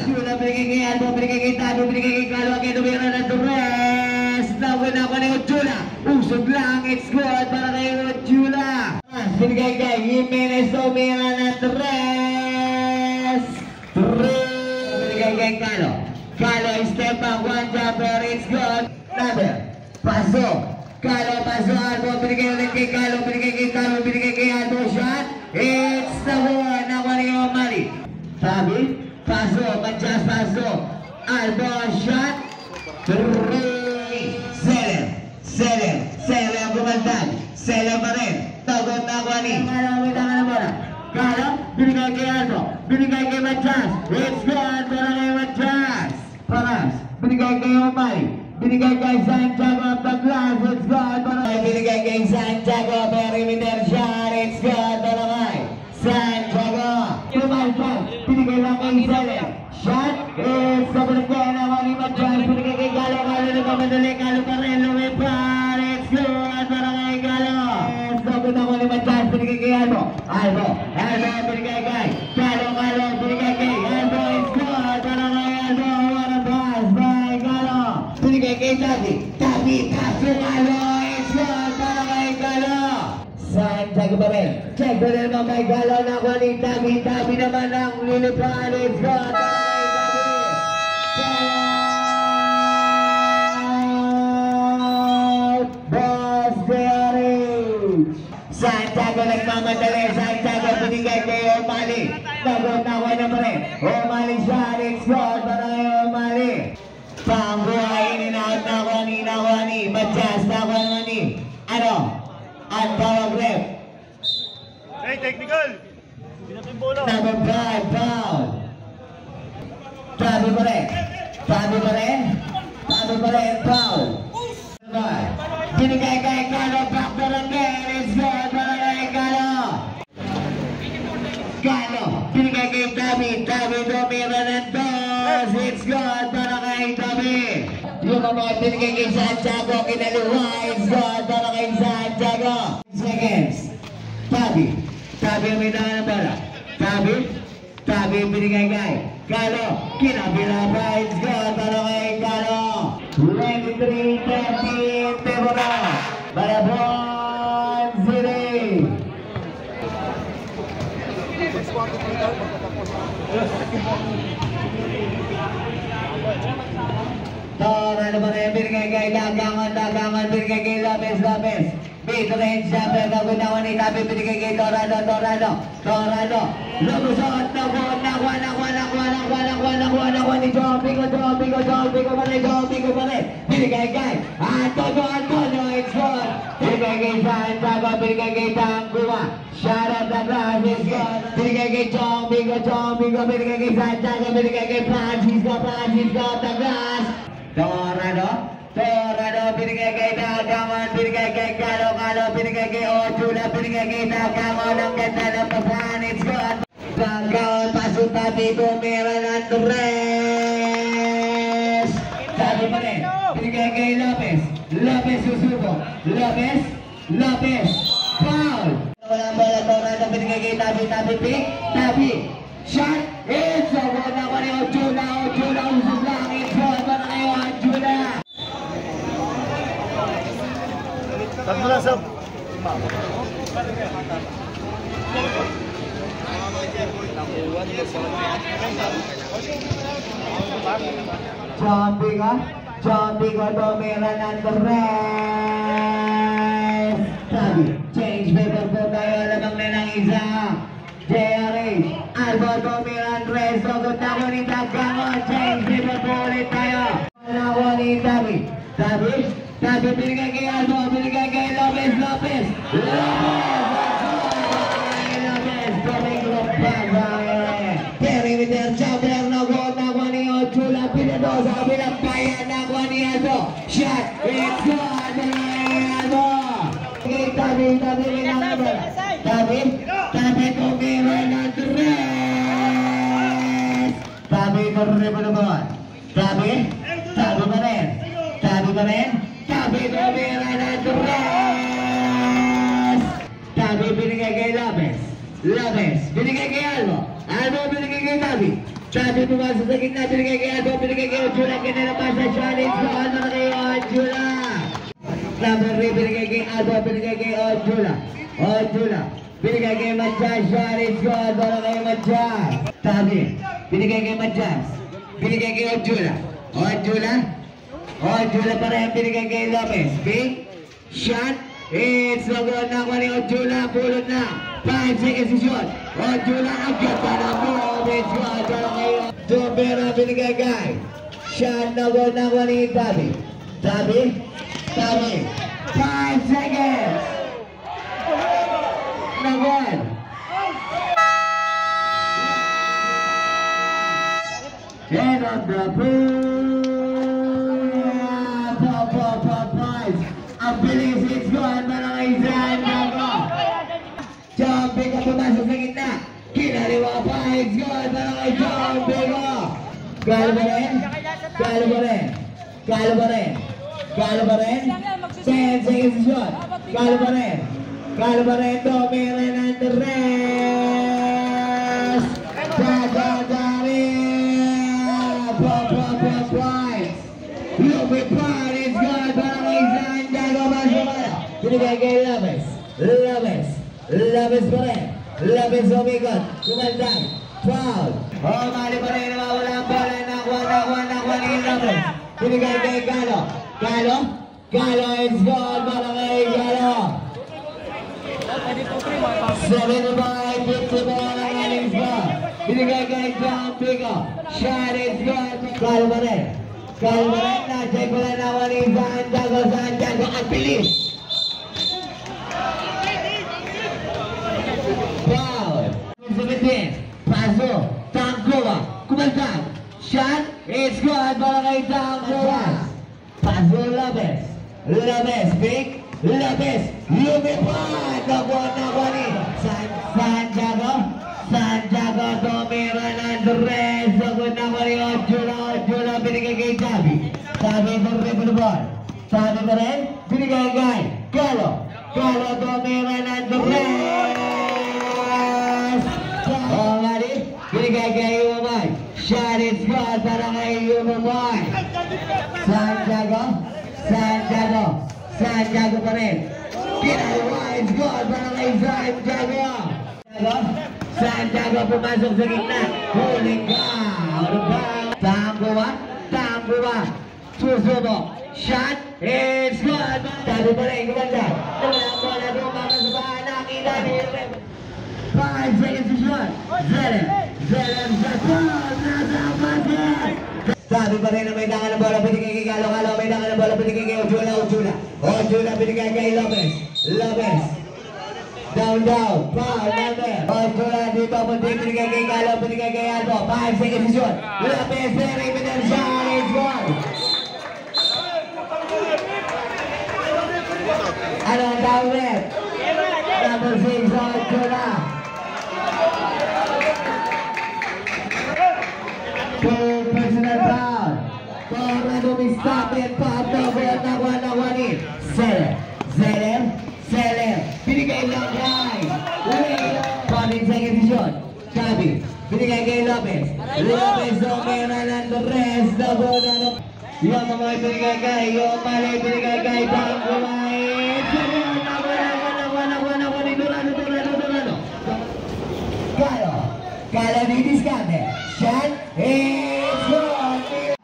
Juna binigay kay Albo, binigay kay Tabo, binigay kay Kalo, kay Tumira ng Torres. Nakuha ni Juna. Usog lang, it's good para kay Juna. Binigay kay Jimenez, Tumira ng Torres. Binigay kay Kalo. Kalo, step back, one jumper, it's good. Number, paso. Kalo, paso, Albo, binigay ulit kay Kalo, binigay kay Tabo, binigay kay Albo, shot. It's the one, nakuha ni Omari. Tabi, paso, Matias paso, Albo shot, 3, Seller ang bumantag, Seller pa rin, tagot na kuha ni, Kalo, binigay kay Albo, binigay kay Matias, it's good para kay Matias, Paras, binigay kay Omari, binigay kay Santiago of the glass, it's good para kay, binigay kay Santiago, perimeter shot, it's good para kay Santiago, binigay lang kay Seller. Shot is sa binigay na wali Matias. Binigay kay Galo. Galo na pamadali. Galo pa rin. Lumipar. It's good para kay Galo. Sabi na wali Matias. Binigay kay Albo. Albo binigay kay Galo. Galo binigay kay Albo. It's good para kay Albo. What a pass by Galo. Binigay kay Tabi. Tabi pass to Galo. It's good para kay Galo. Santiago pa rin. Check pa rin mga kay Galo na kuha ni Tabi. Tabi naman ang lilipan. It's good para kay Tabi. Boss Derich. Santiago nagmamadali. Santiago binigay kay Omali. Tagot na kuha na pa rin. Omali shot. It's good para kay Omali. Pangbuhay in and out na kuha ni Matias na kuha ni ang power grip. Hey, technical! Pinapin bola. Number 5, foul. Tabi pa rin, foul. Binigay kay Galo, back to the net. It's good para kay Galo. Galo, binigay kay Tabi. Tabi dumira ng dos. It's good para kay Tabi. Yung mga binigay kay Santiago, kinaluwa. It's good para kay Santiago. Seconds. Tabi may daan ng bola. Tabi binigay kay Galo. Kinabila pa. It's good para kay Galo. 23-30 Tebora. Balabon City. Torado pa rin, binigay kay Dagangan, binigay kay Lopez. Mid-range jumper, nagunawan ni Tabi, binigay kay Torado. Lumusot, nakuha ni Jopico pa rin. Binigay kay Antonio, it's good. Binigay kay Santiago, binigay kay Tangguwa. Shot at the glass, it's good. Binigay kay Jopico, binigay kay Santiago, binigay kay Francisco, the glass. Torado, binigay kay Dagangan, binigay kay Galo, binigay kay Ojula, binigay kay Dagangan, ang ganda ng pasahan, it's good. Dagangan, paso Tabi, tumira ng Torres. Tabi pa rin, binigay kay Lopez susubo, Lopez, foul. Walang bola, Torado, binigay kay Tabi, pick, Tabi, shot, it's a good na ni Ojula, usog lang, it's good para kay Ojula. Tatlo na sab. Chompico domina ng Andres. Sabi, change paper po tayo, lamang na ng isa. JRH, Albo domina Andres, sugod na ko ni Tagangon, change paper po ulit tayo. Nakuha ni Tabi, binigay kay Albo, binigay kay Lopez, Lopez, coming perimeter, Chabler, nakuha ni Ochula, pinado sa kabilang bayan, nakuha ni Albo, shot, it's good, Albo. Tabi, tumira ng Andres. Tabi, tumira ng Andres. Tabi, binigay kay Lopez, binigay kay Albo, binigay kay Tabi. Tabi pumasok sa gitna, binigay kay Albo, binigay kay Ochula, kinalapas sa challenge ko, ano na kayo, Ochula. Number 3, binigay kay Albo, binigay kay Ochula, binigay kay Matias, challenge ko, ano na kayo, Matias. Tabi, binigay kay Matias, binigay kay Ochula, pa rin, binigay kay Lopez, big shot, it's no good, nakuha ni Ochula, pulot na, 5 seconds to shoot, Ochula, agad pa na mo, it's good, ano kayo, Tumira, binigay kay, shot, no good, nakuha ni Tabi, 5 seconds, no good. End of the pool. Ang bilis, it's gone, mga kaisan, nako. Chompi ka pumasok sa gitna. Kinaliwa pa, it's gone, mga kaisan, Chompi. Galo pa rin. 10 seconds to shot. Galo pa rin. Tumira ng Andres. Lumipad, it's good, para kay Santiago Masumara. Binigay kay Lopez pa rin. Lopez umikot, kumaldag, foul. Mali pa rin, nawawala ang bola, nakuha ni Lopez. Binigay kay Galo, it's good, para kay Galo. 7-5, 50 ball ang aling score. Binigay kay Chompico, shot, it's good. Galo pa rin, na-check ko lang nakuha ni Santiago, ang bilis. Foul. 17, paso, Tangkova, kumaltag, shot, it's good, para kay Tangkova. Paso, Lopez, big, lumipad, nakuha ni Santiago, tumira ng Andres, sugod na ko ni Ochula, binigay kay Tabi, for ball, Tabi pa rin, binigay kay Galo, tumira ng Andres, mali, binigay kay Umay, shot, it's good, para kay Umay. Santiago pa rin, kinaliwa, it's good, para kay Santiago pumasok sa gitna, huling ka, Tangkova, susubok, shot, it's good, Tabi pa rin, kumanda, wala doon, makasubahan, nakita ni 5 seconds to shot, Zelen, sa goal, nasa basket. Tabi pa rin na may dangan ng bola, binigay kay Galo, may dangan ng bola, binigay kay Ochula, binigay kay Lopez, down, foul, number, Ochula dito, binigay kay Galo, binigay kay Albo, 5 seconds to shoot, Lopez, perimeter shot, it's good. Down left, number 6, Ochula. Personal foul. Tornado stop it. Nakuha ni Zeller. Binigay lang kay 14 seconds to shoot. Tabi. Binigay kay Lopez. Umira ng Andres. Yung mga binigay kay Tangkova. Nakuha ni Durano. Kala didiskarte. Shot. It's good.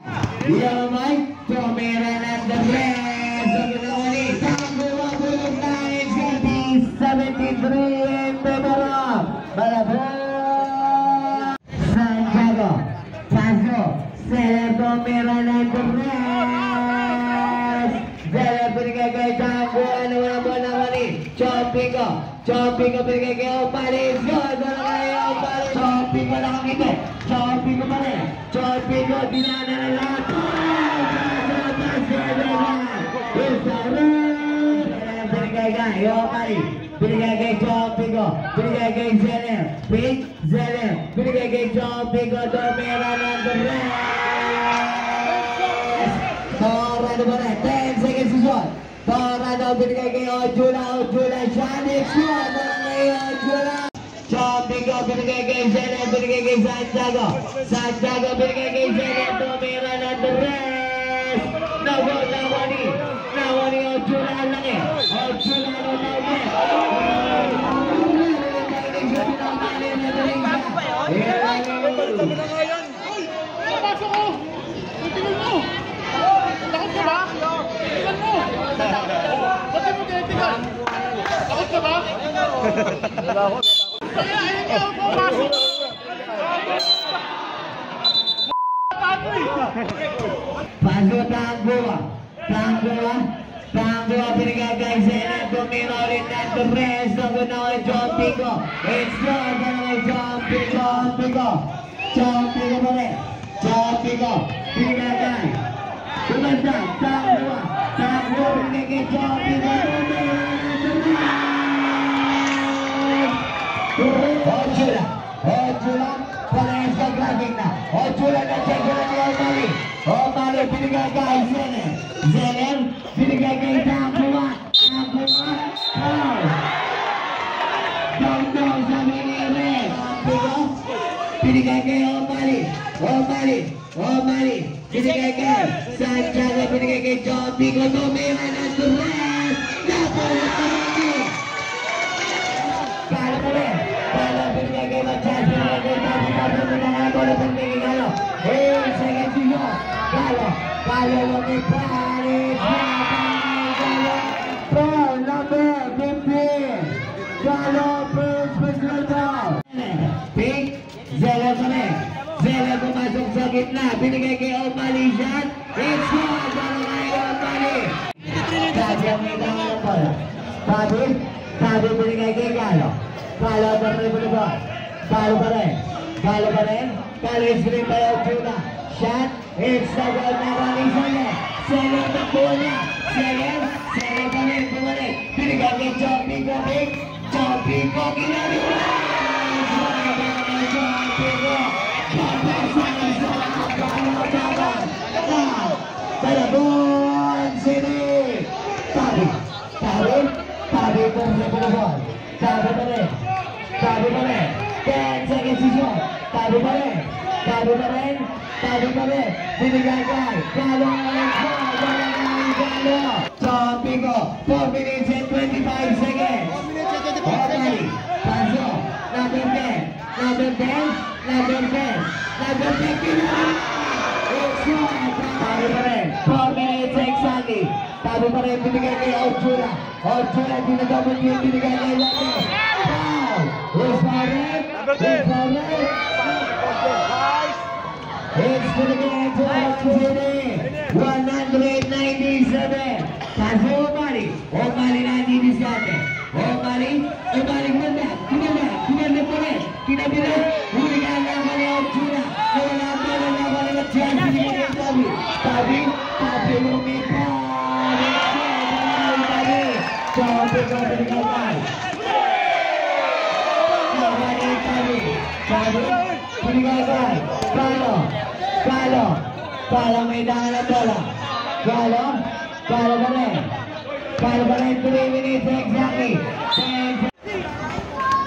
Yamay. Tumira ng the rest. Ang ginawani. Tangguwa bulog na. It's gonna be 73 and Bebara. Malabon. Santiago. Paso. Sele tumira ng the rest. Sele binigay kay Tangguwa. Ano wala mo na wani. Chopping ko. Chopping ko binigay kay Opalis. Good. Wala kayo Opalis. Chopping ko lang ang ito. Chopping ko pa rin. Chopping ko. Dinana na lahat. Binigay kay Opalis. Binigay kay Chopping ko. Binigay kay Zeller. Big Zeller. Binigay kay Chopping ko. Tumira ng the rest. Torado pa rin. 10 seconds to shot. Torado binigay kay Ojula. Ojula. Shanik. Shot. Kay Ojula. Chopping ko. Binigay kay Zeller. Binigay kay Santiago. Santiago. Binigay kay Zeller. Tumira ng the rest. Nawani. Nawani Ojula ang laki. Ojula ang laki. Sabi na nga yan. Pasok ko. Tingnan mo. Takot ka ba? Tingnan mo. Ba't mo tinitingnan? Takot ka ba? Kaya ayun niya ako pasok. Paso Tangguwa. Tangguwa binigay kay Zeller. Tumira ulit ng the rest. Ang ganda kay Chopping ko. It's good. Ano kay Chopping ko. Chopping ko pa rin. Chopping ko. Binigay kay. Tumanda. Tangguwa. Tangguwa binigay kay Chopping ko. Tumira ng the rest. Ojula. Parehas ka graphic na. Ojula na check ko na ni Omali. Omali binigay kay Zeller. Zeller binigay kay Tangguwa. Tangguwa. Foul. Down sa Minire. Binigay kay Omali. Omali. Binigay kay Santiago. Binigay kay Chopping ko. Tumira ng the rest. Napulit na lagi. Kala mo rin. Kala binigay kay Machas. Binigay kay Tapos binigay ko na pagpigil kalo. Hey, second to shot. Kalo mo kay Paris. Foul number 15. Kalo first Peslota. Pick. Zeller pa rin. Zeller pumasok sa gitna. Binigay kay Omali shot. It's good. Para kay Omali. Sabi ang ita nga ng bola. Sabi binigay kay Kalo. Kalo pa rin po nito. Kalo pa rin. Kalo screen by Ojula. Shot. It's the goal na kay Zeller. Zeller takbuhan niya. Zeller pa rin. Bumalik. Binigay kay Chopping ko. Big. Chopping ko. Kinaliwa. Malabon City. Tabi po sa Malabon. Tabi pa rin. 10 seconds to shot. Tabi pa rin. Binigay kay Kalo. Chopping ko. 4 minutes and 25 seconds. Okay. Paso. Number 10. It's good. Tabi pa rin. 4 minutes exactly. Tabi pa rin. Binigay kay Ojula. Binigay kay Lopez. Foul. It's red. It's binigay to Ojula. 197. Paso Omali na didiskarte. Omali ganda pa rin. Kinabila. Huligan na kay Ojula. Wala pa na chance. Tabi lumipad. Chopping ko binigay kay. Tabi binigay kay. Kalo may daan na bola. Kalo pa rin 3 minutes exactly.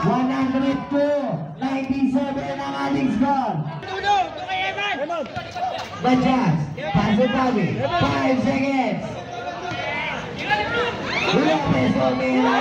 102-97 ang ating score. Machas, paso Tabi, 5 seconds. Lopez Omila.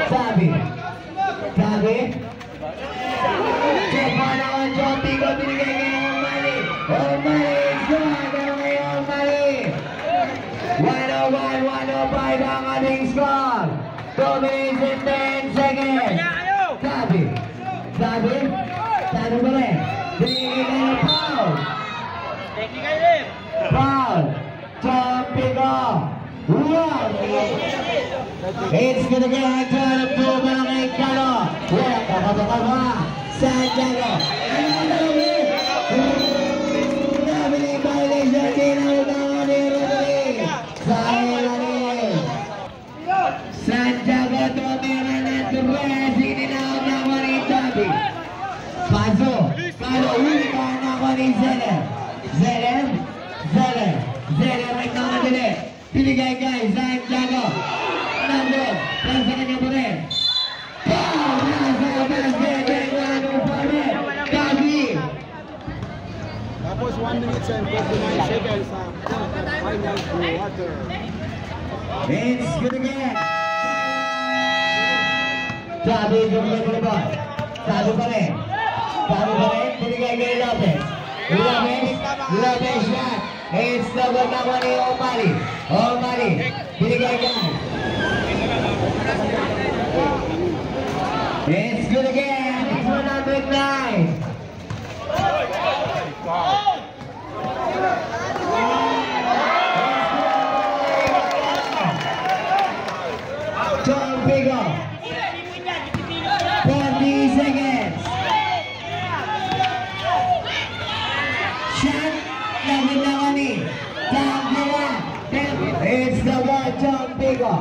Sabi. Check mo naman, John Pico, binigay kayo ng mali. It's good. Pero ngayon, mali. 101-105 ang ating score. 2 minutes and 10 seconds. Sabi ba rin? Binigay kayo ng foul. Foul. John Pico. Wow. It's gonna get a turn of 2 Barangay Calo. Wala. Santiago. Nabili violation din ang utangan ni Rodri. Sayang. Santiago tumira ng 3. Sininaw na ko ni Tabi. Paso. Huli ka na ko ni Zeller. Zeller nagkamadali. Pinigay kay Santiago. Nandun. Para sa kanya pa rin. Tapos 1 minute and 49 seconds sa final quarter. It's good again. Sabi bumigay pa rin ba? Sabi pa rin. Binigay kay Lopez. Lopez shot. It's the good na ko ni Omari. Binigay kay. It's good again. It's 109. John Pico. 40 seconds. Shot. Laban na kami. It's the one, John Pico.